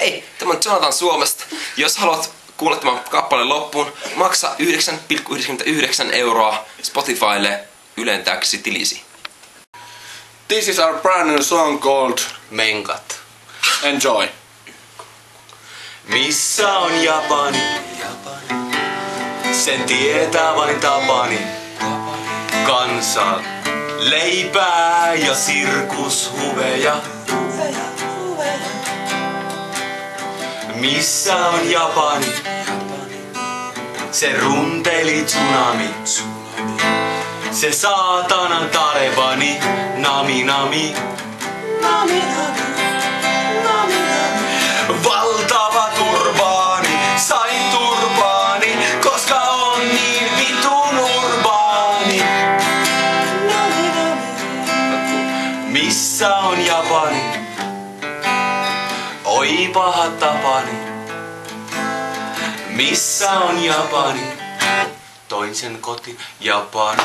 Hei, tämä on Jonathan Suomesta. Jos haluat kuulla tämän kappaleen loppuun, maksa 9,99 € Spotifylle ylentääksesi tilisi. This is our brand new song called Menkat. Enjoy. Missä on Japani? Sen tietää vain Tapani. Kansa, leipää ja sirkushuveja. Missä on Japani? Se runteli tsunami. Se saatanan Talebani. Nami nami. Nami nami. Nami nami. Valtava turbaani. Sain turbaani, koska on niin vitun urbaani. Nami nami. Missä on Japani? Oi paha Tapani. Missä on Japani? Toin sen koti Japani.